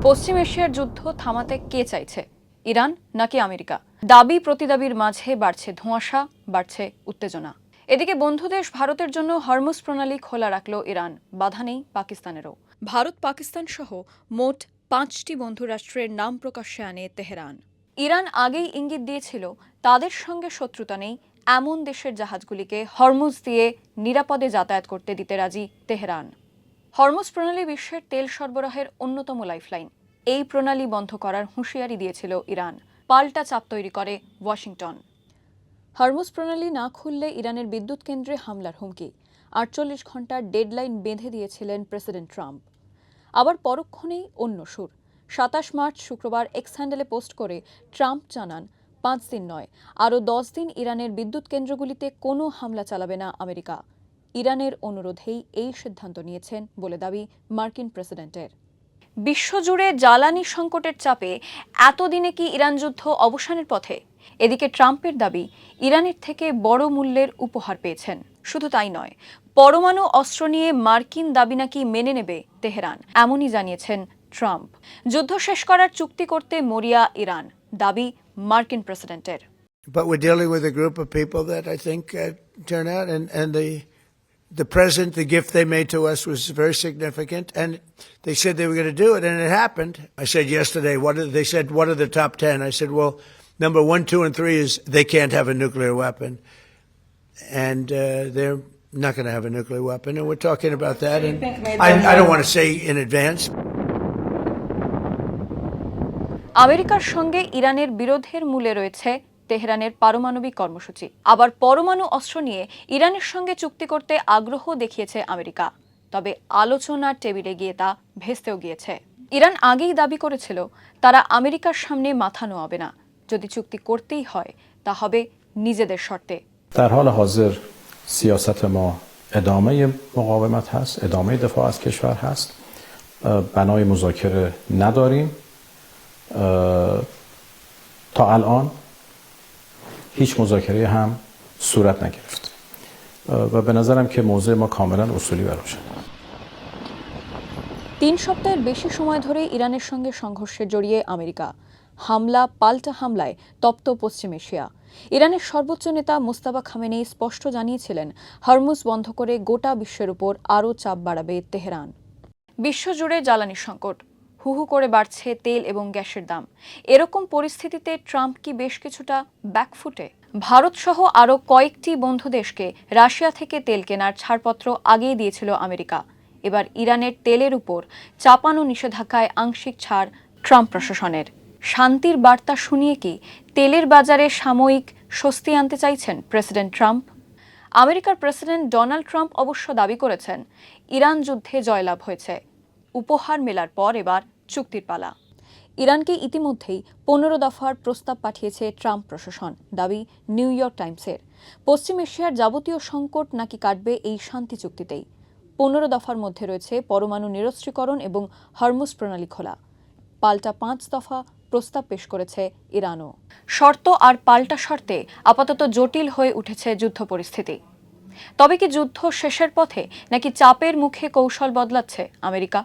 পশ্চিম এশিয়ার যুদ্ধ থামাতে কে চাইছে, ইরান নাকি আমেরিকা? দাবি প্রতিদাবির মাঝে বাড়ছে ধোঁয়াশা, বাড়ছে উত্তেজনা। এদিকে বন্ধু দেশ ভারতের জন্য হরমুজ প্রণালী খোলা রাখল ইরান, বাধা নেই পাকিস্তানেরও। ভারত পাকিস্তান সহ মোট 5টি বন্ধু রাষ্ট্রের নাম প্রকাশ্যে আনে তেহরান। ইরান আগেই ইঙ্গিত দিয়েছিল তাদের সঙ্গে শত্রুতা নেই এমন দেশের জাহাজগুলিকে হরমুজ দিয়ে নিরাপদে যাতায়াত করতে দিতে রাজি তেহরান। হরমুজ প্রণালী বিশ্বের তেল সরবরাহের অন্যতম লাইফলাইন। এই প্রণালী বন্ধ করার হুঁশিয়ারি দিয়েছিল ইরান। পাল্টা চাপ তৈরি করে ওয়াশিংটন। হরমুজ প্রণালী না খুললে ইরানের বিদ্যুৎ কেন্দ্রে হামলার হুমকি। 48 ঘন্টার ডেডলাইন বেঁধে দিয়েছিলেন প্রেসিডেন্ট ট্রাম্প। আবার পরক্ষণেই অন্য সুর। 27 মার্চ শুক্রবার এক্স হ্যান্ডেলে পোস্ট করে ট্রাম্প জানান, 5 দিন নয়, আরও 10 দিন ইরানের বিদ্যুৎ কেন্দ্রগুলিতে কোনো হামলা চালাবে না আমেরিকা। ইরানের অনুরোধেই এই সিদ্ধান্ত নিয়েছেন বলে দাবি মার্কিন প্রেসিডেন্টের। বিশ্বজুড়ে জ্বালানি সংকটের চাপে এতদিনে কি ইরান যুদ্ধ অবসানের পথে? এদিকে ট্রাম্পের দাবি, ইরানের থেকে বড় মূল্যের উপহার পেয়েছেন। শুধু তাই নয়, পরমাণু অস্ত্র নিয়ে মার্কিন দাবি নাকি মেনে নেবে তেহরান, এমনই জানিয়েছেন ট্রাম্প। যুদ্ধ শেষ করার চুক্তি করতে মরিয়া ইরান, দাবি মার্কিন প্রেসিডেন্টের। But we're dealing with a group of people that I think turn out, and the present, the gift they made to us was very significant, and they said they were going to do it, and it happened. I said yesterday, they said, what are the top 10? I said, well, number 1, 2, and 3 is they can't have a nuclear weapon, and they're not going to have a nuclear weapon, and we're talking about that, and I don't want to say in advance. আমেরিকার সঙ্গে ইরানের বিরোধের মূলে রয়েছে তেহরানের পারমাণবিক কর্মসূচি। আবার পরমাণু অস্ত্র নিয়ে ইরানের সঙ্গে চুক্তি করতে আগ্রহ দেখিয়েছে আমেরিকা। তবে আলোচনার টেবিলে গিয়ে তা ভেস্তেও গিয়েছে। ইরান আগেই দাবি করেছিল তারা আমেরিকার সামনে মাথা নোয়াবে না। যদি চুক্তি করতেই হয় তা হবে নিজেদের শর্তে। در حال حاضر سیاست ما ادامه مقاومت هست، ادامه دفاع از کشور هست. بنای مذاکره نداریم. تا الان هیچ مذاکره هم صورت نگرفت و به نظرم که موضع ما کاملا اصولی و روشن. 3 সপ্তাহের বেশি সময় ধরে ইরানের সঙ্গে সংঘর্ষে জড়িয়ে আমেরিকা। হামলা পাল্টা হামলায় তপ্ত পশ্চিম এশিয়া। ইরানের সর্বোচ্চ নেতা মুস্তাফা খামেনেই স্পষ্ট জানিয়েছিলেন, হরমুজ বন্ধ করে গোটা বিশ্বের উপর আরও চাপ বাড়াবে তেহরান। বিশ্বজুড়ে জ্বালানি সংকট, হু হু করে বাড়ছে তেল এবং গ্যাসের দাম। এরকম পরিস্থিতিতে ট্রাম্প কি বেশ কিছুটা ব্যাকফুটে? ভারত সহ আরও কয়েকটি বন্ধু দেশকে রাশিয়া থেকে তেল কেনার ছাড়পত্র আগেই দিয়েছিল আমেরিকা। এবার ইরানের তেলের উপর চাপানো নিষেধাজ্ঞায় আংশিক ছাড় ট্রাম্প প্রশাসনের। শান্তির বার্তা শুনিয়ে কি তেলের বাজারে সাময়িক স্বস্তি আনতে চাইছেন প্রেসিডেন্ট ট্রাম্প? আমেরিকার প্রেসিডেন্ট ডোনাল্ড ট্রাম্প অবশ্য দাবি করেছেন, ইরান যুদ্ধে জয়লাভ হয়েছে। উপহার মেলার পর এবার চুক্তির পালা। ইরানকে ইতিমধ্যেই 15 দফার প্রস্তাব পাঠিয়েছে ট্রাম্প প্রশাসন, দাবি নিউ ইয়র্ক টাইমসের। পশ্চিম এশিয়ার যাবতীয় সংকট নাকি কাটবে এই শান্তি চুক্তিতেই। 15 দফার মধ্যে রয়েছে পরমাণু নিরস্ত্রীকরণ এবং হরমুজ প্রণালী খোলা। পাল্টা 5 দফা প্রস্তাব পেশ করেছে ইরানও। শর্ত আর পাল্টা শর্তে আপাতত জটিল হয়ে উঠেছে যুদ্ধ পরিস্থিতি। তবে কি যুদ্ধ শেষের পথে, নাকি চাপের মুখে কৌশল বদলাচ্ছে আমেরিকা?